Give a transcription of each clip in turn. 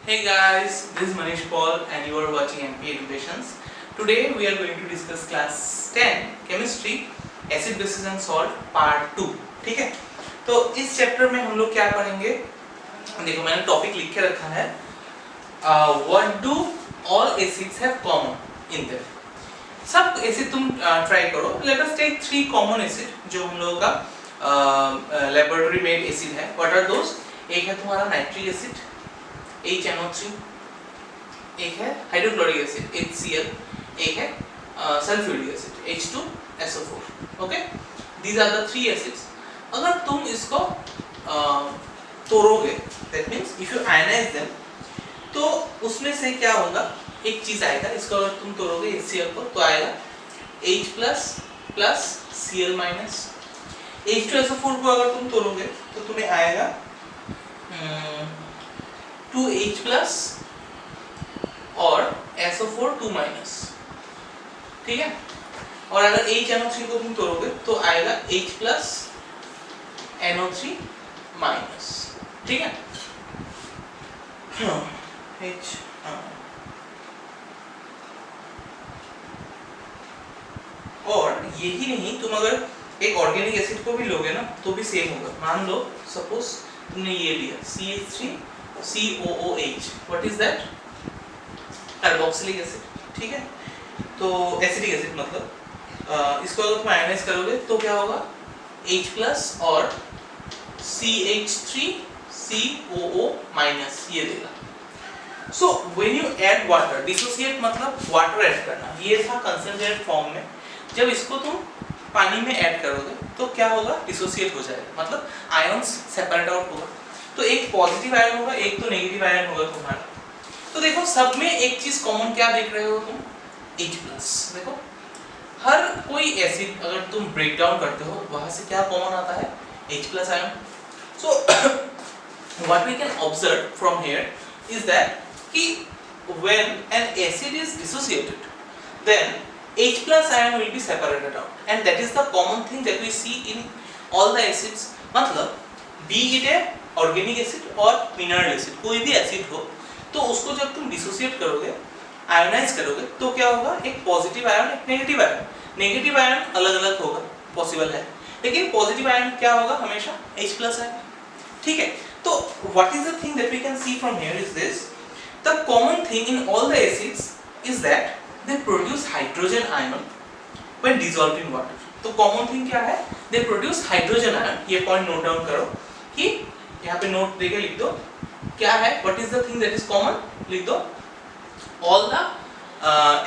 Hey guys, this is Manish Paul and you are watching MP Educations. Today we are going to discuss class 10 chemistry acid bases and salt part 2. ठीक है, तो इस chapter में हम लोग क्या पढ़ेंगे? देखो मैंने टॉपिक लिख के रखा है What do all acids have common in them? सब एसिड तुम ट्राई करो. Let us take 3 common acid जो हम लोगों का लेबोरेटरी मेड एसिड है. What are those? एक है तुम्हारा नाइट्रिक एसिड HNO3, एक है हाइड्रोक्लोरिक एसिड HCl, एक है sulphuric acid H2SO4. Okay, these are the 3 acids. अगर तुम इसको तोड़ोगे, that means if you ionise them, तो उसमें से क्या होगा, एक चीज आएगा. इसको अगर तुम तोड़ोगे HCl को तो आएगा H plus Cl minus. H2SO4 को अगर तुम तोड़ोगे तो तुम्हें आएगा 2H प्लस और SO4 2 माइनस. ठीक है, और अगर HNO3 को तुम तोड़ोगे तो आएगा H प्लस NO3 माइनस. ठीक है, H और यही नहीं, तुम अगर एक ऑर्गेनिक एसिड को भी लोगे ना तो भी सेम होगा. मान लो सपोज तुमने ये लिया CH3COOH. What is that? Carboxylic acid. ठीक है, तो एसिडिक एसिड मतलब इसको अगर तुम आयनाइज करोगे तो क्या होगा, H प्लस और CH3COO माइनस ये देगा. So when you add water, dissociate मतलब वाटर ऐड करना. ये था कंसंट्रेटेड फॉर्म में. जब इसको तुम पानी में ऐड करोगे तो क्या होगा, डिसोसिएट हो जाएगा, मतलब आयंस सेपरेट आउट होगा. तो एक पॉजिटिव आयन होगा, एक तो नेगेटिव आयन होगा तुम्हारा. तो देखो सब में एक चीज कॉमन क्या देख रहे हो तुम, H प्लस. देखो हर कोई एसिड अगर तुम ब्रेक डाउन करते हो वहां से क्या कॉमन आता है, H plus ion. So what we can observe from here is that कि when an acid is dissociated then H plus ion will be separated out, and that is the common thing that we see in all the acids. मतलब be it a organic acid और mineral acid, कोई भी acid हो तो उसको जब तुम dissociate करोगे, आयोनाइज करोगे तो क्या होगा, एक पॉजिटिव आयन एक नेगेटिव आयन. नेगेटिव आयन अलग अलग होगा, पॉसिबल है, लेकिन पॉजिटिव आयन क्या होगा, हमेशा H प्लस आयन. ठीक है, तो what is the thing that we can see from here is this: the common thing in all the acids is that they produce hydrogen ion when dissolved in water. तो common thing क्या है, they produce hydrogen ion. ये point note down करो कि यहाँ पे note देके लिख दो क्या है, what is the thing that is common, लिख दो all the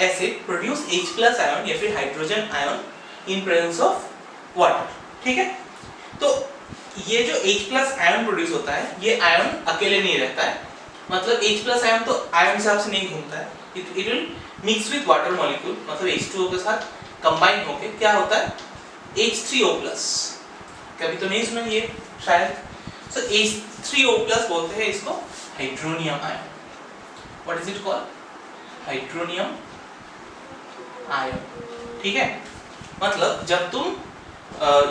acid produce H plus ion या फिर hydrogen ion in presence of water. ठीक है, तो ये जो H plus ion produce होता है, ये ion अकेले नहीं रहता है. मतलब H plus ion तो ion हिसाब से नहीं घूमता है, it will mix with water molecule, मतलब H2O के साथ combine होके क्या होता है, H3O plus. कभी तो नहीं सुना ये शायद. So H3O plus बोलते हैं इसको hydronium ion. What is it called? Hydronium ion. ठीक है, मतलब जब तुम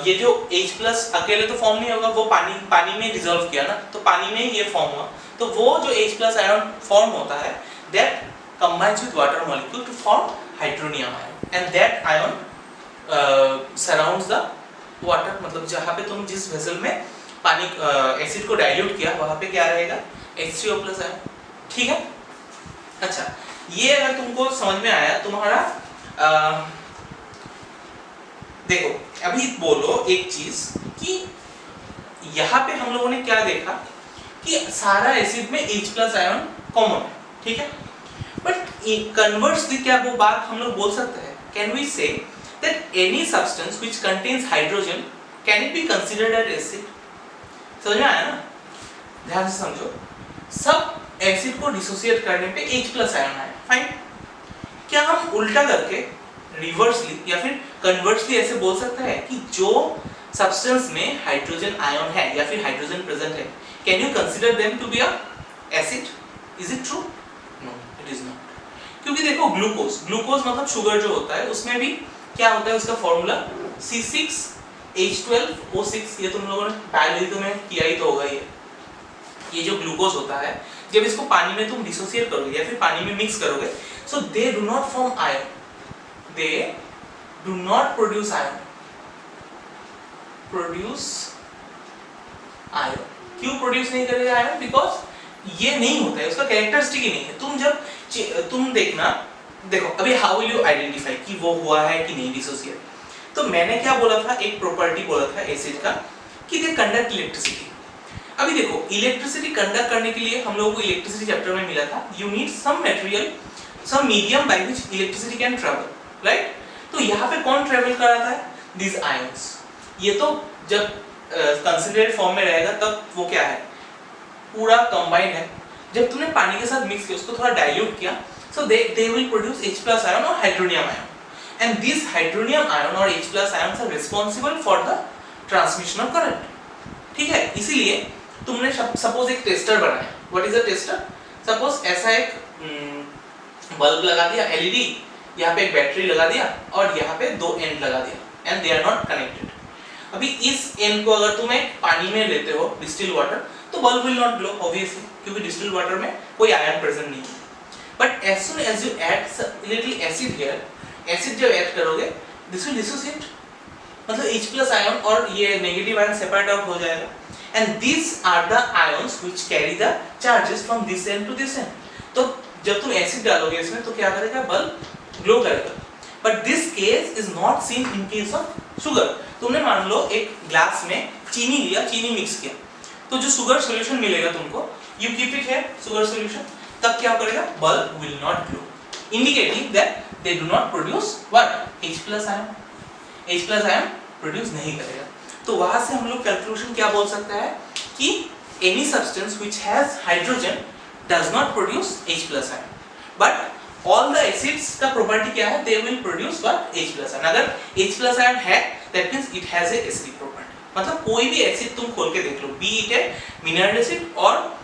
ये जो H plus अकेले तो फॉर्म नहीं होगा, वो पानी में डिसॉल्व किया ना, तो पानी में ये फॉर्म हुआ. तो वो जो H plus ion फॉर्म होता है, that combines with water molecule to form hydronium ion, and that ion surrounds the water. मतलब जहाँ पे तुम जिस वेसल में पानी एसिड को डाइल्यूट किया वहाँ पे क्या रहेगा, H3O plus ion. ठीक है, अच्छा ये अगर तुमको समझ में आया तुम्हारा देखो अभी बोलो एक चीज कि यहाँ पे हम लोगों ने क्या देखा कि सारा एसिड में H plus ion कॉमन है. ठीक है, बट कन्वर्सली क्या वो बात हम लोग बोल सकते हैं, can we say that any substance which contains hydrogen can it be considered as acid. समझ में आया ना, ध्यान से समझो. सब एसिड को डिसोसिएट करने पे H प्लस आयन आया, फाइन. क्या हम उल्टा करके रिवर्सली या फिर कन्वर्सली ऐसे बोल सकते हैं कि जो सब्सटेंस में हाइड्रोजन आयन है या फिर हाइड्रोजन प्रेजेंट है, can you consider them to be a acid? Is it true? No, it is not. क्योंकि देखो ग्लूकोज मतलब शुगर जो होता है उसमें भी क्या होता है, उसका फॉर्मूला C6H12O6. ये तुम लोगों ने बायोलॉजी में किया ही तो होगा. ये जो ग्लूकोज होता है जब इसको पानी में तुम डिसोसिएट करोगे या फिर पानी में मिक्स करोगे, so they do not form ion, they do not produce ion, produce ion. क्यों प्रोड्यूस नहीं करेगा आयन? बिकॉज ये नहीं होता है, उसका कैरेक्टरिस्टिक ही नहीं है। तुम जब तुम देखना, देखो अभी हाउ विल यू आइडेंटिफाई कि वो हुआ है कि नहीं डिसोसिएट। तो मैंने क्या बोला था, एक प्रॉपर्टी बोला था एसिड का कि दे कंडक्ट इलेक्ट्रिसिटी। अभी देखो इलेक्ट्रिसिटी कंडक्ट करने के लिए हम लोगों को इलेक्ट्रिसिटी चैप्टर में मिला था, you need some material, some medium by which electricity can travel, right? तो यहाँ पे कौन ट्रैवल कराता है? This ions. ये तो जब कंसंट्रेटेड फॉर्म में रहेगा तब वो क्या है, पूरा कंबाइंड है। जब तुमने पानी के साथ मिक्स किया, उसको थोड़ा डाइल्यूट किया, so they will produce H+ ion or hydronium ion, and these hydronium ion और H+ ions are responsible for the transmission of current। ठीक है, इसीलिए तुमने सपोज एक टेस्टर बनाया। What is a tester? Suppose ऐसा एक बल्ब लगा दिया एलईडी, यहाँ पे एक बैटरी लगा दिया और यहाँ पे दो एंड लगा दिया, end they are not connected. अभी इस एंड को अगर तुम एक पानी में लेते हो, डिस्टिल वाटर, तो bulb will not glow obviously, क्योंकि डिस्टिल वाटर में कोई आयन प्रेजेंट नहीं है। But as soon as you add little acid here, acid जब ऐड करोगे, this will dissociate, मतलब H+ ion और ये नेगेटिव आयन सेपरेट आउट हो जाएगा, and these are the ions which carry the charges from this end to this end। तो जब तुम एसिड डालोगे इसमें तो क्या करेगा? बल्ब ग्लो करेगा। But this case is not seen in case of sugar. तुमने मान लो एक ग्लास में चीनी लिया, चीनी मिक्स किया, तो जो शुगर सॉल्यूशन मिलेगा तुमको, you keep it here sugar solution, तब क्या करेगा? Bulb will not glow, indicating that they do not produce what? H+ ion. H+ ion produce नहीं करेगा। तो वहां से हम लोग कैलकुलेशन क्या बोल सकते हैं कि any substance which has hydrogen does not produce H+ ion, but all the acids का प्रॉपर्टी क्या है? They will produce what? H+ ion. अगर H+ आयन है, that means it has a acidic property. मतलब कोई भी एसिड तुम खोल के देख लो, बी इट है मिनरल एसिड और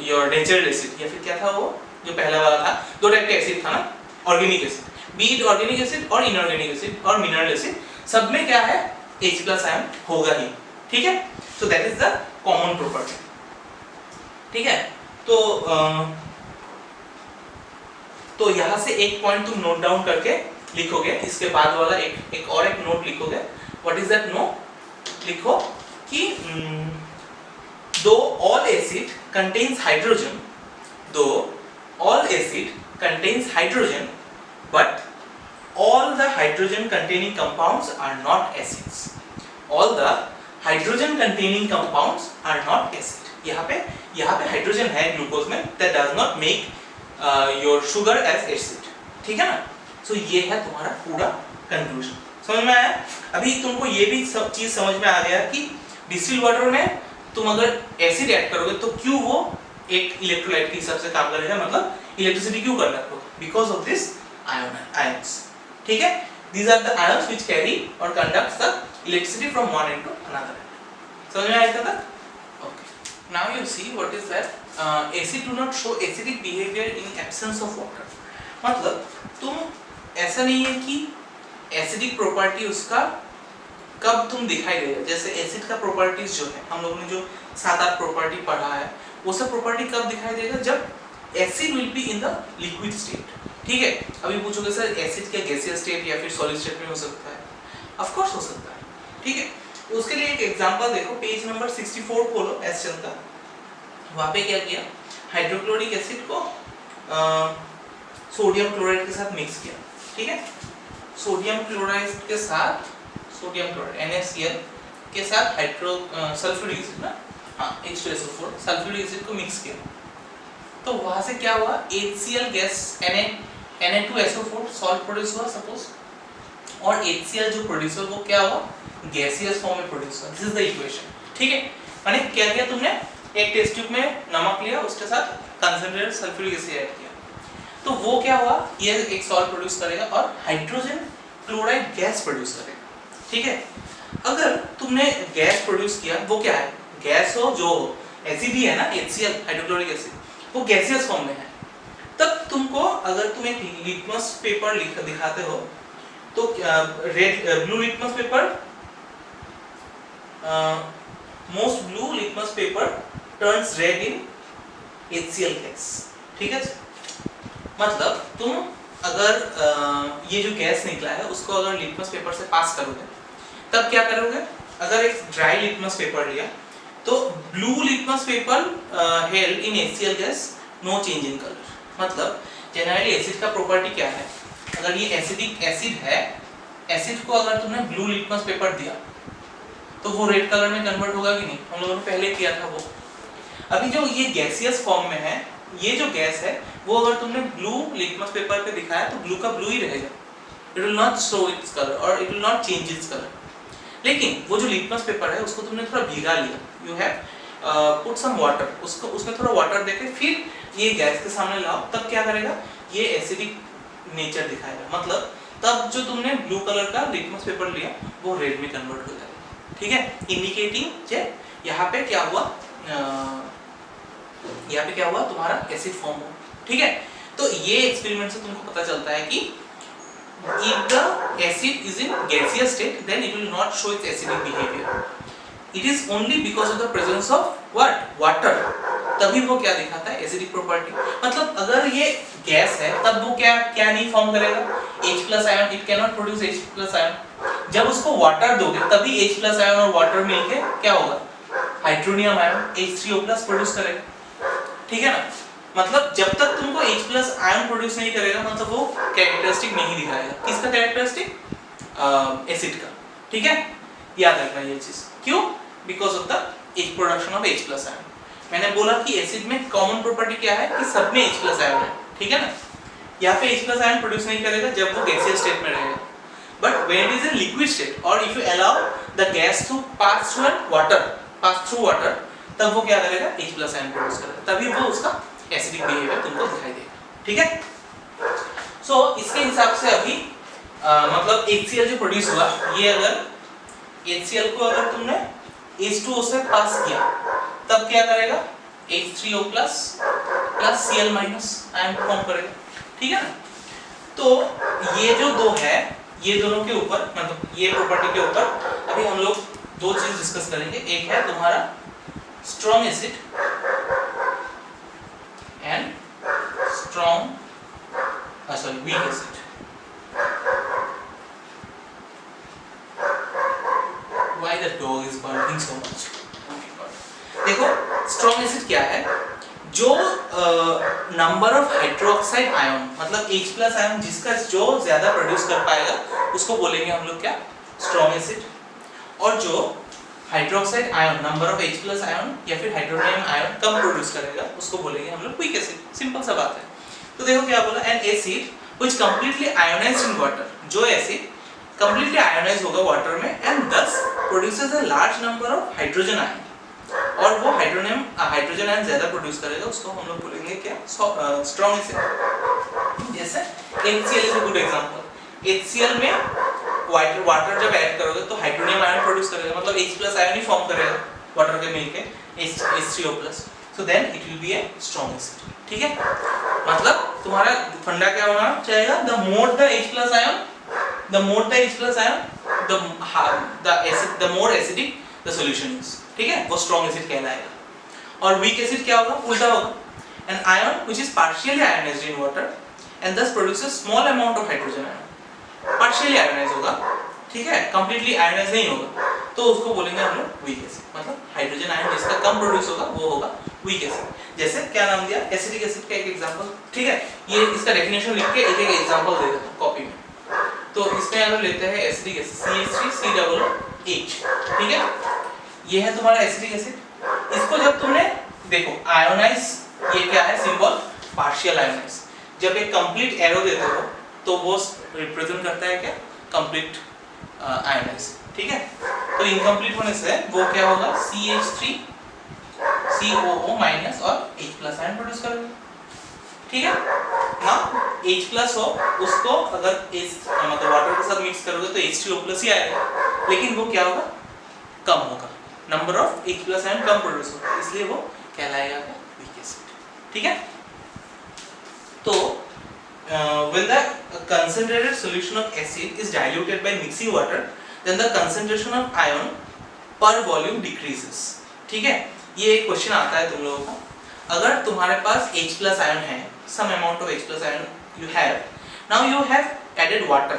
योर नेचुरल एसिड, या फिर क्या था वो जो पहला वाला था, दो टाइप के एसिड था ना, organic acid, B it organic acid और इनऑर्गेनिक एसिड और मिनरल एसिड, सब में क्या है? H+ आयन होगा ही। ठीक है, so that is the common property. ठीक है, तो यहां से एक पॉइंट तुम नोट डाउन करके लिखोगे, इसके बाद वाला एक और एक नोट लिखोगे। What is that note? लिखो कि though all acid contains hydrogen, but all the hydrogen containing compounds are not acids। all the hydrogen containing compounds are not acid। यहाँ पे हाइड्रोजन है ग्लूकोज में, that does not make your sugar as acid। ठीक है ना? सो ये है तुम्हारा पूरा कंक्लूजन। समझ में आया? अभी तुमको ये भी सब चीज समझ में आ गया कि डिस्टिल वाटर में तुम अगर एसिड ऐड करोगे तो क्यों वो एक इलेक्ट्रोलाइट के हिसाब से काम करेगा, मतलब इलेक्ट्रिसिटी क्यों कंडक्ट होगा? Because of this ions. ठीक है, these are the ions which carry or conducts the electricity from one end to another end। समझ में आया था? Okay, now you see what is that acid do not show acidic behavior in absence of water। मतलब तुम ऐसा नहीं है कि एसिडिक प्रॉपर्टी उसका कब तुम दिखाई देगा। जैसे एसिड का प्रॉपर्टीज जो है, हम लोगों ने जो 7-8 प्रॉपर्टी पढ़ा है, वो सब प्रॉपर्टी कब दिखाई देगा? जब acid will be in the liquid state. ठीक है, अभी पूछोगे सर एसिड क्या गैसियस स्टेट या फिर सॉलिड स्टेट में हो सकता है? ऑफ कोर्स हो सकता है। ठीक है, तो उसके लिए एक एग्जांपल देखो, पेज नंबर 64 खोलो एस्चर का। वहां पे क्या किया? हाइड्रोक्लोरिक एसिड को सोडियम क्लोराइड के साथ मिक्स किया। ठीक है, सोडियम क्लोराइड के साथ सोडियम क्लोराइड NaCl के साथ सल्फ्यूरिक एसिड ना, हाँ H2SO4 सल्फ्यूरिक एसिड को मिक्स किया। तो वहां से क्या हुआ? HCl gas Na2SO4 salt produce हुआ सपोज, और HCl जो प्रोड्यूस हुआ वो क्या हुआ? गैसियस फॉर्म में प्रोड्यूस हुआ। This is the equation. ठीक है, माने क्या किया तुमने? एक टेस्ट ट्यूब में नमक लिया, उसके साथ कंसंट्रेटेड सल्फ्यूरिक एसिड ऐड किया, तो वो क्या हुआ? ये एक सॉल्ट प्रोड्यूस करेगा और हाइड्रोजन क्लोराइड गैस प्रोड्यूस करेगा। ठीक है, अगर तुमने गैस प्रोड्यूस किया, वो क्या है? गैस हो जो एसिड ही है ना, HCl हाइड्रोक्लोरिक एसिड, वो गैसियस फॉर्म में है। तब तुमको अगर तुम एक लिटमस पेपर दिखाते हो तो red blue litmus paper, most blue litmus paper turns red in HCl gas, ठीक है। मतलब तुम अगर ये जो गैस निकला है उसको अगर लिटमस पेपर से पास करोगे तब क्या करोगे, अगर एक ड्राई लिटमस पेपर लिया तो blue litmus paper held in HCl gas no change in colour. मतलब जनरली एसिड का प्रॉपर्टी क्या है, अगर ये एसिडिक एसिड है, एसिड को अगर तुमने ब्लू लिटमस पेपर दिया तो वो रेड कलर में कन्वर्ट होगा कि नहीं, हम लोगों ने पहले किया था वो। अभी जो ये गैसियस फॉर्म में है, ये जो गैस है वो अगर तुमने ब्लू लिटमस पेपर पे दिखाया तो ब्लू का ब्लू ही रहेगा, it will not show its colour और it will not change its colour. लेकिन वो जो लिटमस पेपर है उसको तुमने थोड़ा भीगा लिया, you have put some water, उसको उसमें थोड़ा वाटर देके फिर ये गैस के सामने लाओ, तब क्या करेगा, ये एसिडिक नेचर दिखाएगा। मतलब तब जो तुमने ब्लू कलर का लिटमस पेपर लिया वो रेड में कन्वर्ट हो जाएगा, ठीक है, इंडिकेटिंग जे यहाँ पे क्या हुआ, यहाँ पे क्या हुआ, तुम्हारा एसिड फॉर्म हुआ, ठीक है। तो ये एक्सपेरिमेंट से तुमको पता चलता है कि if the acid is in gaseous state then it will not show its acidic behavior, it is only because of the presence of what, water, तभी वो क्या दिखाता है, एसिडिक प्रॉपर्टी। मतलब अगर ये गैस है तब वो क्या क्या नहीं फॉर्म करेगा, H+ ion, it can not produce H+ ion. जब उसको वाटर दोगे तभी H+ आयन और वाटर मिलके क्या होगा, हाइड्रोनियम आयन H3O+ प्रोड्यूस करेगा, ठीक है ना। मतलब जब तक तुमको H+ आयन प्रोड्यूस नहीं करेगा मतलब वो कैरेक्टरिस्टिक नहीं दिखाएगा, किसका कैरेक्टरिस्टिक, एसिड का, ठीक है, याद रखना ये चीज। क्यों, because of the production of H+ ion. मैंने बोला कि एसिड में कॉमन प्रॉपर्टी क्या है कि सब में H+ आयन है, ठीक है ना। यहाँ पे H+ आयन प्रोड्यूस नहीं करेगा जब वो गैसियस स्टेट में रहेगा, but when it is in liquid state और if you allow the gas to pass through water तब वो क्या करेगा, H+ आयन प्रोड्यूस करेगा, तभी वो उसका एसिडिक बिहेवियर तुमको दिखाई देगा, ठीक है। सो इसके हिसाब से अभी मतलब HCl जो प्रोड्यूस हुआ, ये अगर HCl को अगर तुमने H2O से पास किया तब क्या करेगा, H3O+ plus Cl- ion form करेगा, ठीक है ना। तो ये जो दो है, ये दोनों के ऊपर मतलब ये प्रॉपर्टी के ऊपर अभी हम लोग दो चीज डिस्कस करेंगे। एक है तुम्हारा strong acid and weak acid. Why the dog is barking so much? देखो स्ट्रॉन्ग एसिड क्या है, जो नंबर ऑफ हाइड्रोक्साइड आयन मतलब H+ आयन जिसका जो ज्यादा प्रोड्यूस कर पाएगा उसको बोलेंगे हम लोग क्या, स्ट्रॉन्ग एसिड। और जो hydroxide ion number of H+ ion या फिर हाइड्रोनियम आयन कम प्रोड्यूस करेगा उसको बोलेंगे हम लोग वीक एसिड। सिंपल सा बात है। तो देखो क्या बोला, N acid which completely ionised in water, जो एसिड कंप्लीटली आयोनाइज होगा वाटर में एंड दस produces a large number of hydrogen ion, और वो हाइड्रोजन आयन ज्यादा प्रोड्यूस करेगा उसको हम लोग बोलेंगे क्या, स्ट्रॉन्ग एसिड। जैसे HCl is a good example. HCl में वाटर जब ऐड करोगे तो हाइड्रोनियम आयन प्रोड्यूस करेगा, मतलब H+ आयन ही फॉर्म करेगा वाटर के मिलके H3O+, so then it will be a strong acid, ठीक है। मतलब तुम्हारा फंडा क्या होना चाहिए, the more the H+ ion, the more the H+ ion, the more acidic the solution is, ठीक है, वो strong acid कहलाएगा। और weak acid क्या होगा, उल्टा होगा, an ion which is partially ionized in water and thus produces small amount of hydrogen ion, partially ionized होगा, ठीक है, completely ionized नहीं होगा, तो उसको बोलेंगे हम लोग weak acid। मतलब हाइड्रोजन आयन जिसका कम प्रोड्यूस होगा वो होगा weak acid। जैसे क्या नाम दिया, एसिडिक एसिड का एक एग्जांपल, ठीक है। ये इसका डेफिनेशन लिख के एक एग्जांपल दे देता हूं कॉपी में। तो इसमें अगर लेते हैं एसिडिक एसिड CH3COOH, ठीक है, ये है तुम्हारा एसिडिक एसिड। इसको जब तुमने देखो आयोनाइज, ये क्या है सिंबल, पार्शियल आयोनाइज। जब एक कंप्लीट एरो देते हो तो वो रिप्रेजेंट करता है क्या, कंप्लीट आयोनाइज, ठीक है। तो इनकम्प्लीट होने से वो क्या होगा, CH3 COO- और H+ आयन प्रोड्यूस करेगा, ठीक है ना। H+ हो उसको अगर मतलब वाटर के साथ मिक्स करोगे तो H3O+ ही आएगा, लेकिन वो क्या होगा, कम होगा, number of H+ ion come produce होगा, इसलिए वो कहलाएगा वीक एसिड, ठीक है। तो when the concentrated solution of acid is diluted by mixing water then the concentration of ion per volume decreases, ठीक है। ये एक क्वेश्चन आता है तुम लोगों का, अगर तुम्हारे पास H प्लस आयन है, some amount of H plus ion you have, now you have added water,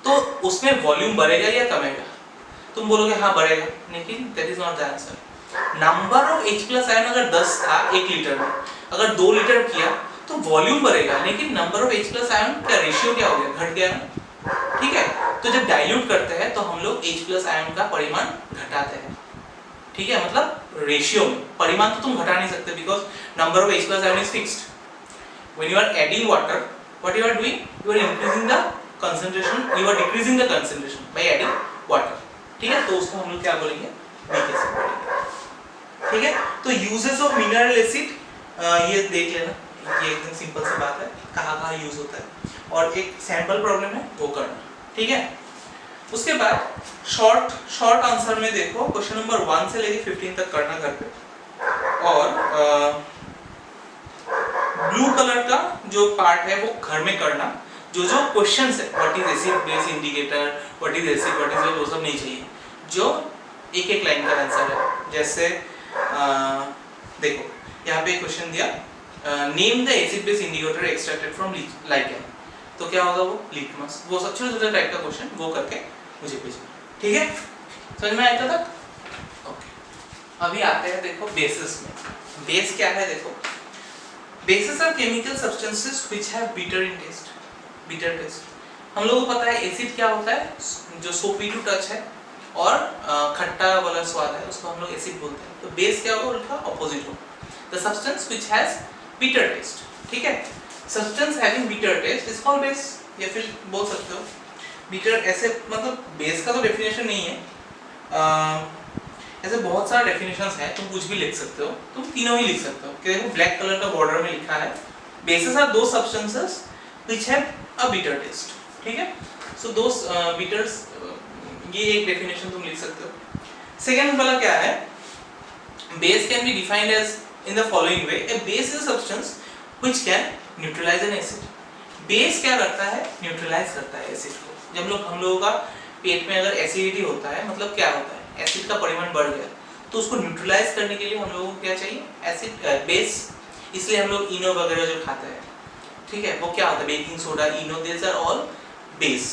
तो उसमें वॉल्यूम बढ़ेगा या कमेगा? तुम बोलोगे हाँ बढ़ेगा, लेकिन that is not the answer. Number of H plus ion अगर 10 था 1 लीटर में, अगर 2 लीटर किया तो वॉल्यूम बढ़ेगा, लेकिन number of H plus ion का रेशियो क्या हो गया, घट गया ना। ठीक है, तो जब डाइल्यूट करते हैं तो हम लोग H प्लस आयन का परिमाण घटाते हैं। ठीक है, मतलब रेशियो में, परिमाण तो तुम घटा नहीं सकते because number of H plus ion is fixed. When you are adding water, what you are doing, you are increasing the concentration, you are decreasing the concentration by adding water. ठीक है, तो उसको हम लोग क्या बोलेंगे, वीक एसिड बोलेंगे। ठीक है, तो यूजेस ऑफ मिनरल एसिड ये देख लेना, ये एकदम सिंपल सी बात है, कहाँ यूज होता है, और एक सैंपल प्रॉब्लम है वो करना। ठीक है, उसके बाद शॉर्ट आंसर में देखो क्वेश्चन नंबर 1 से लेके 15 तक करना घर पे, और ब्लू कलर का जो पार्ट है वो घर में करना। जो क्वेश्चंस है, what is acid base indicator, what is acid, what is, वो सब नहीं चाहिए, जो एक लाइन का आंसर है। जैसे देखो यहाँ पे क्वेश्चन दिया, name the acid base indicator extracted from lichen, तो क्या होगा वो, लिटमस, वो सब छोटे टाइप का क्वेश्चन, वो करके मुझे भेजना। ठीक है, समझ में आया था? ओके, अभी आते हैं देखो बेसिस में। बेस क्या है देखो, bases are chemical substances which have bitter in taste. Bitter taste हम लोगों को पता है, एसिड क्या होता है, जो सोपी टू टच है और खट्टा वाला स्वाद है, उसको हम लोग एसिड बोलते हैं। तो बेस क्या होगा, उनका ऑपोजिट होगा, the substance which has bitter taste. ठीक है, substance having bitter taste is called base, या फिर बोल सकते हो बिटर। ऐसे मतलब बेस का तो डेफिनेशन नहीं है, ऐसे बहुत सारे डेफिनेशंस है, तुम कुछ भी लिख सकते हो, तुम तीनों ही लिख सकते हो। कि देखो ब्लैक कलर का बॉर्डर में लिखा है, बेसिस आर दो substances which have a bitter taste. ठीक है, सो दो बिटर्स, ये एक डेफिनेशन तुम लिख सकते हो। सेकंड वाला क्या है, base can be defined as in the following way, a base is a substance which can neutralise an acid. Base क्या करता है, न्यूट्रलाइज करता है एसिड को। जब हम लोगों का पेट में अगर एसिडिटी होता है, मतलब क्या होता है, एसिड का परिमाण बढ़ गया, तो उसको न्यूट्रलाइज करने के लिए हम लोगों को क्या चाहिए, एसिड, बेस। इसलिए हम लोग इनो वगैरह जो खाते हैं, ठीक है, वो क्या होता है, baking soda, ENO, these are all base.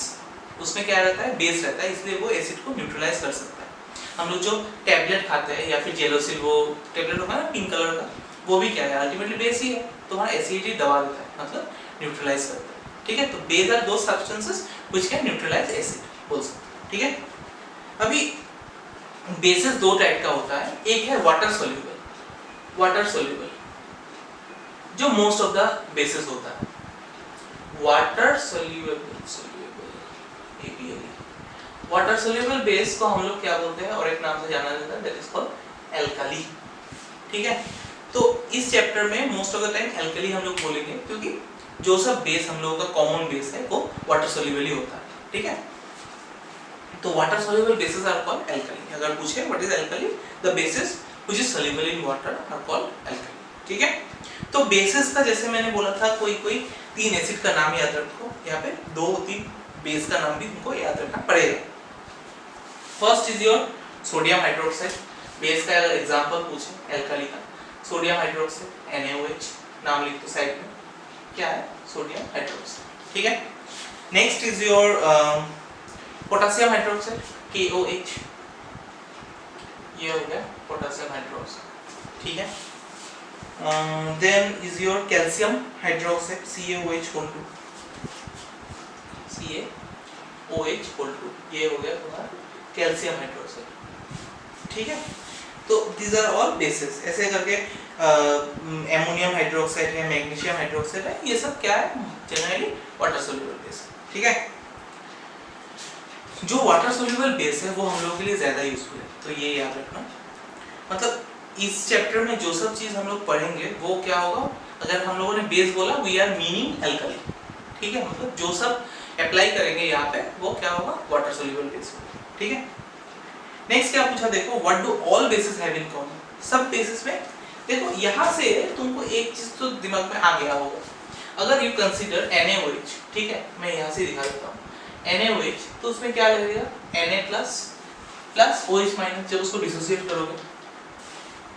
उसमें क्या रहता है, बेस रहता है, इसलिए वो एसिड को न्यूट्रलाइज कर सकता है। हम लोग जो टैबलेट खाते हैं या फिर जेलोसिल, वो टैबलेट होता है ना पिंक कलर का, वो भी क्या है, अल्टीमेटली बेस ही है, तो हमारा एसिडिटी दबा देता है, मतलब न्यूट्रलाइज करता है। ठीक है, तो बेस आर दो substances which can neutralise acid बोल सकते हैं। ठीक है, अभी बेसिस दो टाइप का होता है, एक है वाटर सोल्यूबल, वाटर सोल्यूबल जो मोस्ट ऑफ द बेसिस होता है, water soluble, water soluble base को हम लोग क्या बोलते हैं, और एक नाम से जाना जाता है, दैट इज कॉल्ड एल्कली। ठीक है, तो इस चैप्टर में most of the time alkali हम लोग बोलेंगे, क्योंकि जो सब बेस हम लोगों का कॉमन बेस है वो वाटर सोल्यूबल ही होता है। ठीक है, तो water soluble bases are called alkali. अगर पूछे what is alkali, the bases which is soluble in water are called alkali. ठीक है, तो बेसिस का जैसे मैंने बोला था, कोई 3 एसिड का नाम याद रखो, यहाँ पे 2-3 बेस का नाम भी तुमको याद रखना पड़ेगा। First is your sodium hydroxide, base का अगर एग्जांपल पूछे एल्कली का, सोडियम हाइड्रोक्साइड NaOH, नाम लिख दो साइड में, क्या है, सोडियम हाइड्रोक्साइड। ठीक है, next is your potassium hydroxide KOH, ये हो गया पोटेशियम हाइड्रोक्साइड। ठीक है, then is your calcium hydroxide CaOH2, CaOH2, ये हो गया तुम्हारा कैल्शियम हाइड्रोक्साइड। ठीक है, तो these are all bases। ऐसे करके एमोनियम हाइड्रोक्साइड है, मैग्नीशियम हाइड्रोक्साइड है, ये सब क्या है, जनरली वाटर सोल्यूबल बेस। ठीक है, जो वाटर सोल्यूबल बेस है वो हम लोगों के लिए ज्यादा यूजफुल है, तो ये याद रखना। मतलब इस चैप्टर में जो सब चीज हम लोग पढ़ेंगे वो क्या होगा, अगर हम लोगों ने बेस बोला, वी आर मीनिंग एल्कली। ठीक है, मतलब जो सब अप्लाई करेंगे यहाँ पे वो क्या होगा, वाटर सोल्यूबल बेस। ठीक है, नेक्स्ट क्या पूछा देखो, what do all basis have in common. सब बेसिस में देखो, यहाँ से तुमको एक चीज तो दिमाग में आ गया होगा, अगर यू कंसीडर NaOH, ठीक है, मैं यहाँ से दिखा देता हूँ, NaOH, तो उसमें क्या लगेगा, Na प्लस OH माइनस, जब उसको डिसोसिएट करोगे।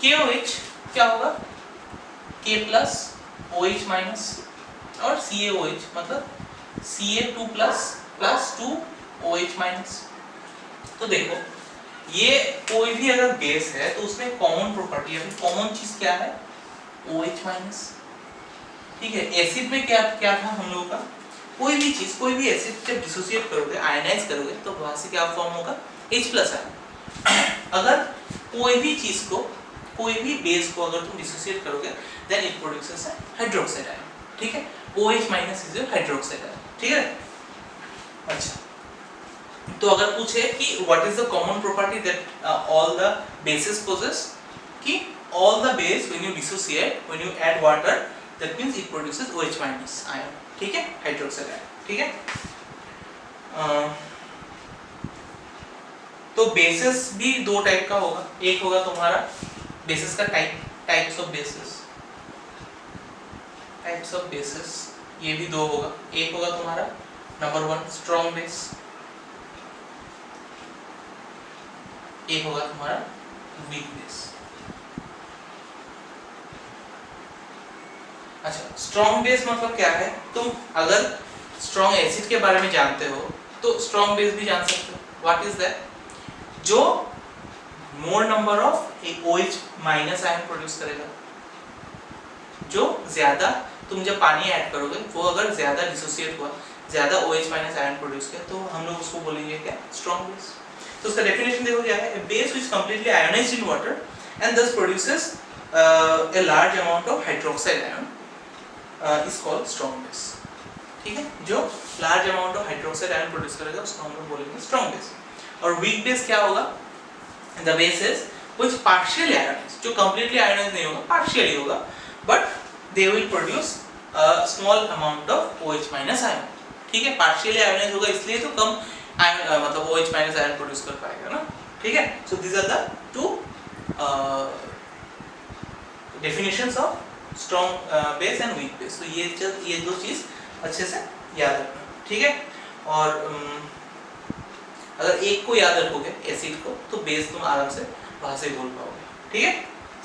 KOH क्या होगा, K प्लस OH माइनस और CaOH मतलब Ca2 plus plus 2 OH minus. तो देखो ये कोई भी अगर बेस है तो उसमें कॉमन प्रॉपर्टी है, कॉमन चीज क्या है OH माइनस। ठीक है, एसिड में क्या क्या था हम लोगों का, कोई भी चीज कोई भी एसिड जब डिसोसिएट करोगे आयनाइज करोगे तो वहां से क्या फॉर्म होगा H प्लस आयन। अगर कोई भी चीज को कोई भी बेस को अगर तुम डिसोसिएट करोगे then it produces hydroxide ion. ठीक है, OH minus is your hydroxide ion. ठीक है, अच्छा तो अगर पूछे कि what is the common property that all the bases possess, कि all the base when you dissociate when you add water that means it produces OH minus ion। ठीक है, हाइड्रोक्साइड आयन। ठीक है, तो बेसिस भी दो टाइप का होगा, एक होगा तुम्हारा बेसिस का टाइप्स ऑफ बेसिस, ये भी दो होगा, एक होगा तुम्हारा नंबर 1 स्ट्रॉन्ग बेस, एक होगा तुम्हारा वीक बेस। अच्छा, स्ट्रॉन्ग बेस मतलब क्या है, तुम अगर स्ट्रॉन्ग एसिड के बारे में जानते हो तो स्ट्रॉन्ग बेस भी जान सकते हो। व्हाट इज दैट, जो मोर number of OH minus ion produce करेगा, जो ज्यादा तुम जब पानी ऐड करोगे वो अगर ज्यादा डिसोसिएट हुआ, ज्यादा OH माइनस आयन प्रोड्यूस किया तो हम लोग उसको बोलेंगे क्या स्ट्रॉन्ग बेस। तो उसका डेफिनेशन देखो क्या है, base which completely ionised in water and thus produces a large amount of hydroxide ion is called strong base। ठीक है, जो large amount of hydroxide ion produce करेगा उसको हम लोग बोलेंगे स्ट्रॉन्ग बेस। और वीक बेस क्या होगा, the base is which partially ionised, जो कंप्लीटली आयोनाइज्ड नहीं होगा पार्शियली होगा but they will produce a small amount of OH minus ion. ठीक है, पार्शियली आयोनाइज्ड होगा इसलिए तो कम आयन मतलब OH माइनस आयन प्रोड्यूस कर पाएगा ना। ठीक है, सो these are the two definitions of strong base and weak base. तो ये दो चीज अच्छे से याद रखना। ठीक है, और अगर एक को याद रखोगे एसिड को तो बेस तुम आराम से वहां से बोल पाओगे। ठीक है,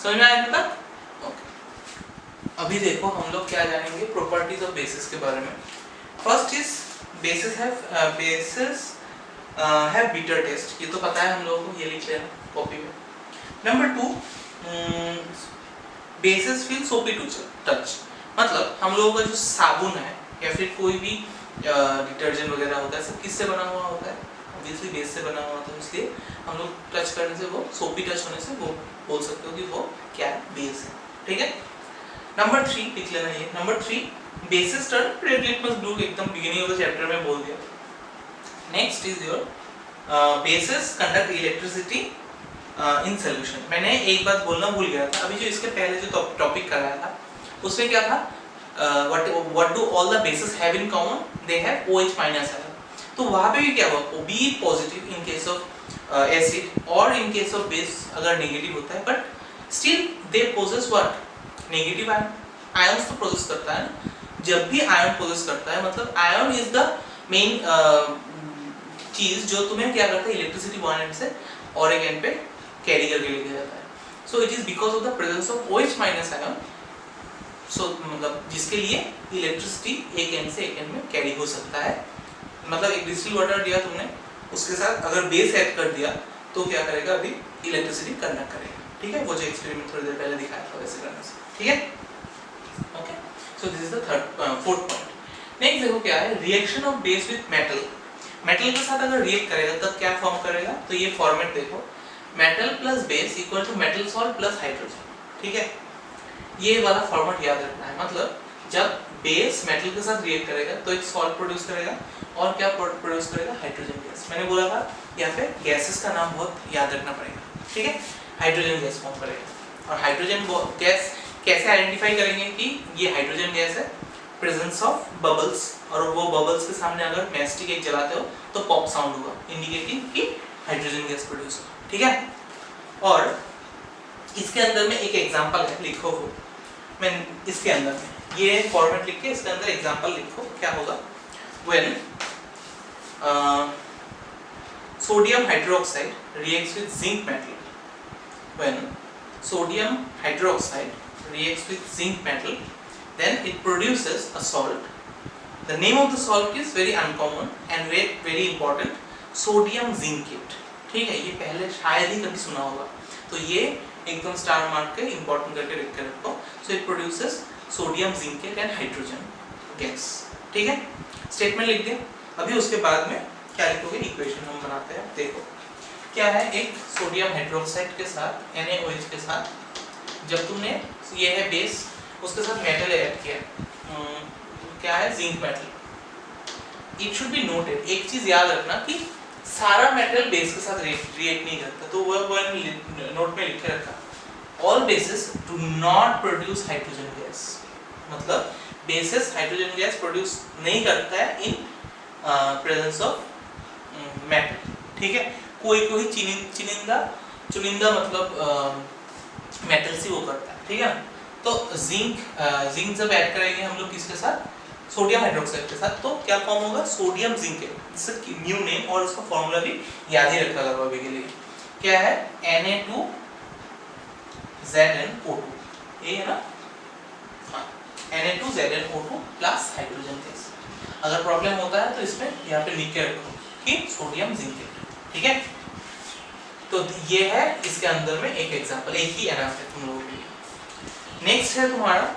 समझ में आया तक? ओके, अभी देखो हम लोग क्या जानेंगे प्रॉपर्टीज ऑफ बेसिस के बारे में। First is basis have bitter taste, ये तो पता है हम लोगों को, ये लिख लेना कॉपी में। नंबर 2, बेसिस फील सोपी टू टच, मतलब हम लोगों का जो साबुन है या फिर कोई भी डिटर्जेंट वगैरह होता है सब किससे बना हुआ होता है, ऑब्वियसली बेस से बना हुआ होता है, इसलिए हम लोग टच करने से वो सोपी टच होने से वो बोल सकते हो कि वो क्या बेस है। ठीक है, नंबर 3 लिख लेना ये। Number 3, basis turn red litmus blue, एकदम बिगिनिंग ऑफ द चैप्टर में बोल दिया। Next is your basis conduct electricity in solution. मैंने एक बात बोलना भूल गया था, अभी जो इसके पहले जो टॉपिक कराया था उसमें क्या था, what do all the bases have in common, they have OH minus ion। तो वहां पे भी क्या हुआ, B positive in case of acid और इन केस ऑफ बेस अगर नेगेटिव होता है but still they possess what negative ion, ions तो प्रोड्यूस करता है ना। जब भी आयन प्रोड्यूस करता है मतलब आयन इज द मेन चीज जो तुम्हें क्या करता है इलेक्ट्रिसिटी वन एंड से और एक एंड पे कैरी करके लेके जाता है। So it is because of the presence of OH minus ion, so मतलब जिसके लिए इलेक्ट्रिसिटी एक एंड से एक एंड में कैरी हो सकता है। मतलब एक डिस्टिल वाटर दिया तुमने, उसके साथ अगर बेस ऐड कर दिया तो क्या करेगा, अभी इलेक्ट्रिसिटी कंडक्ट करेगा। ठीक है, वो जो एक्सपेरिमेंट थोड़ी देर पहले दिखाया था वैसे करने से। ठीक है, okay, so this is the fourth point. Next देखो क्या है, reaction of base with metal. Metal के साथ अगर रिएक्ट करेगा तब क्या फॉर्म करेगा, तो ये फॉर्मेट देखो, metal plus base equal to metal salt plus hydrogen. ठीक है, ये वाला फॉर्मेट याद रखना है। मतलब जब बेस मेटल के साथ रिएक्ट करेगा तो एक सॉल्ट प्रोड्यूस करेगा और क्या प्रोड्यूस करेगा, हाइड्रोजन गैस। मैंने बोला था यहाँ पे गैसेस का नाम बहुत याद रखना पड़ेगा। ठीक है, हाइड्रोजन गैस फॉर्म करेगा। और हाइड्रोजन गैस कैसे आइडेंटिफाई करेंगे कि ये हाइड्रोजन गैस है, प्रेजेंस ऑफ बबल्स, और वो बबल्स के सामने अगर मैस्टिक एक जलाते हो तो पॉप साउंड होगा इंडिकेटिंग कि हाइड्रोजन गैस प्रोड्यूस होगा। ठीक है, और इसके अंदर में एक एग्जांपल है, लिखो वो, मैं इसके अंदर में ये फॉर्मेट लिख के इसके अंदर एग्जांपल लिखो क्या होगा। When sodium hydroxide reacts with zinc metal, when sodium hydroxide reacts with zinc metal, then it produces a salt. The name of the salt is very uncommon and very important, sodium zincate. ठीक है, ये पहले शायद ही कभी सुना होगा, तो ये एकदम स्टार मार्क के इंपॉर्टेंट करके लिख के रखो। So it produces sodium zincate and hydrogen gas. ठीक है, स्टेटमेंट लिख दिया। अभी उसके बाद में क्या लिखोगे, इक्वेशन हम बनाते हैं। देखो क्या है, एक सोडियम हाइड्रोक्साइड के साथ NaOH के साथ जब तुमने, ये है बेस, उसके साथ मेटल ऐड किया, क्या है, zinc metal. It should be noted, एक चीज याद रखना कि सारा मेटल बेस के साथ रिएक्ट नहीं करता, तो वो नोट में लिखे रखा, all bases do not produce hydrogen gas. मतलब बेसेस हाइड्रोजन गैस प्रोड्यूस नहीं करता है इन प्रेजेंस ऑफ मेटल। ठीक है, कोई कोई चुनिंदा मतलब मेटल से वो करता है। ठीक है, तो जिंक जब ऐड करेंगे हम लोग किसके साथ, सोडियम हाइड्रोक्साइड के साथ, तो क्या फॉर्म होगा, सोडियम जिंकेट। इसका न्यू नेम और उसका फॉर्मूला भी याद ही रखा करो अभी के लिए। क्या है, Na2ZnO2, ये है ना, हाँ, Na2ZnO2 प्लस हाइड्रोजन गैस। अगर प्रॉब्लम होता है तो इसमें यहाँ पे लिख के रखो कि सोडियम जिंकेट। ठीक है, तो ये है इसके अंदर में एक एग्जांपल, एक ही एनफ है तुम लोगों के लिए। नेक्स्ट है तुम्हारा,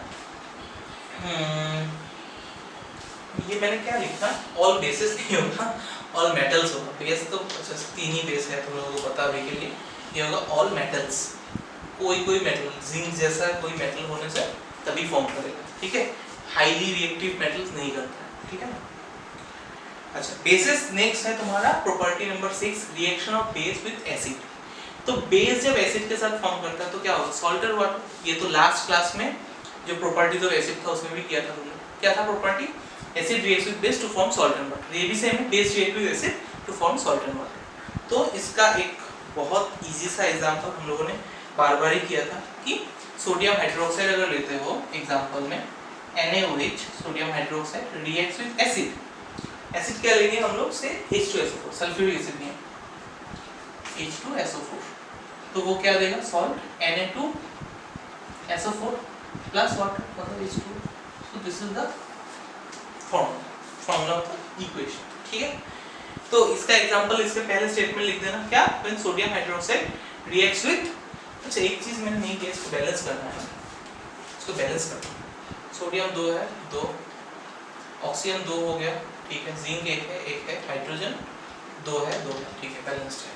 ये मैंने क्या लिखा, ऑल बेसिस नहीं होगा, ऑल मेटल्स होगा। बेस तो अच्छा 3 ही बेस है तुम लोगों को पता अभी के लिए, ये होगा ऑल मेटल्स। कोई मेटल जिंक जैसा कोई मेटल होने से तभी फॉर्म करेगा। ठीक है, हाईली रिएक्टिव मेटल्स नहीं करता है। ठीक है ना, अच्छा बेसिस नेक्स्ट है तुम्हारा, property number 6, reaction of base with acid. तो बेस जब एसिड के साथ फॉर्म करता है तो क्या होगा, सॉल्ट और वाटर। ये तो लास्ट क्लास में जो प्रॉपर्टीज ऑफ एसिड था उसमें भी किया था तुमने। क्या था property, acid reacts with base to form salt and water. ये भी सेम है, base react with acid to form salt and water. तो इसका एक बहुत इजी सा एग्जांपल हम लोगों ने बार-बार ही किया था कि सोडियम हाइड्रोक्साइड अगर लेते हो एग्जांपल में, NaOH sodium hydroxide reacts with acid. Acid क्या लेंगे हम लोग से, H2SO4, सल्फ्यूरिक एसिड नहीं है, H2SO4। तो वो क्या देगा, सॉल्ट Na2SO4 प्लस वाटर मतलब H2। So this is the formula of equation. ठीक है, तो इसका एग्जांपल इसके पहले स्टेटमेंट लिख देना, क्या, when sodium hydroxide reacts with, अच्छा एक चीज मैंने नहीं किया, इसको बैलेंस करना है, इसको बैलेंस करना। सोडियम 2 है, 2 ऑक्सीजन 2 हो गया, ठीक है, जिंक 1 है, हाइड्रोजन 2 है, ठीक है, बैलेंस्ड है।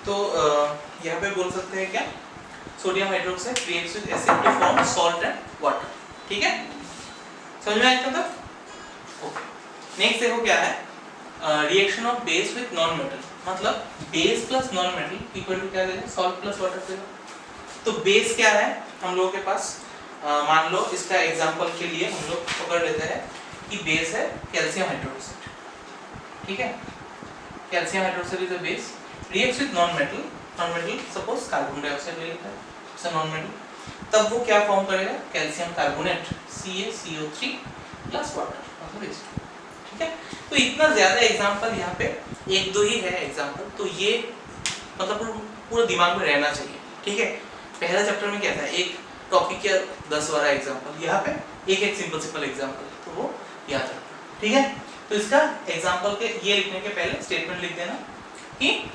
तो यहाँ पे बोल सकते हैं क्या, sodium hydroxide reacts with acid to form salt and water. ठीक है, समझ में आया था? ओके, नेक्स्ट देखो क्या है, reaction of base with non metal. मतलब base plus non metal equal to क्या देगा, सॉल्ट प्लस वाटर देगा। तो बेस क्या है हम लोगों के पास, मान लो इसका एग्जांपल के लिए हम लोग पकड़ लेते हैं कि बेस है कैल्शियम हाइड्रोक्साइड। ठीक है, calcium hydroxide is a base, reacts with non metal suppose carbon dioxide ले लेता है, इट्स अ नॉन मेटल। तब वो क्या फॉर्म करेगा, calcium carbonate CaCO3 plus water मतलब H2। ठीक है, तो इतना ज्यादा एग्जांपल यहाँ पे 1-2 ही है एग्जांपल, तो ये मतलब पूरा दिमाग में रहना चाहिए। ठीक है, पहला चैप्टर में क्या था, एक टॉपिक या 10-12 एग्जांपल, यहाँ पे एक सिंपल एग्जांपल, तो वो याद रखना। ठीक है, तो इसका एग्जांपल के ये लिखने के पहले स्टेटमेंट लिख देना कि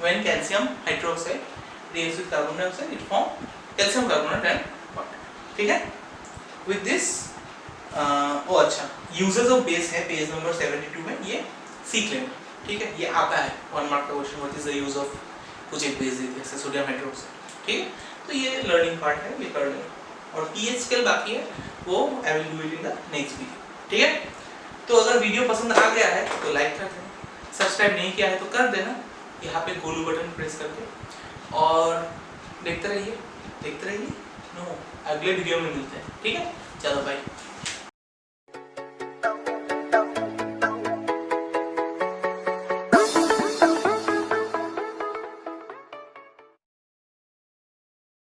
when calcium hydroxide reacts with carbon dioxide it form calcium carbonate and water। ठीक है, with this ओ अच्छा यूजेस ऑफ बेस है पेज नंबर 72 में, ये सीख लेना। ठीक है, ये आता है 1 मार्क का question, what is the use of कुछ एक बेस दे दिया जैसे सोडियम हाइड्रोक्साइड। ठीक है, तो ये लर्निंग पार्ट है, ये कर लेना। और पीएच स्केल बाकी है, वो I will do it in the next video. ठीक है, तो अगर वीडियो पसंद आ गया है तो लाइक कर देना, सब्सक्राइब नहीं किया है तो कर देना यहाँ पे गोलू बटन प्रेस करके, और देखते रहिए। नो, अगले वीडियो में मिलते हैं। ठीक है, चलो बाय।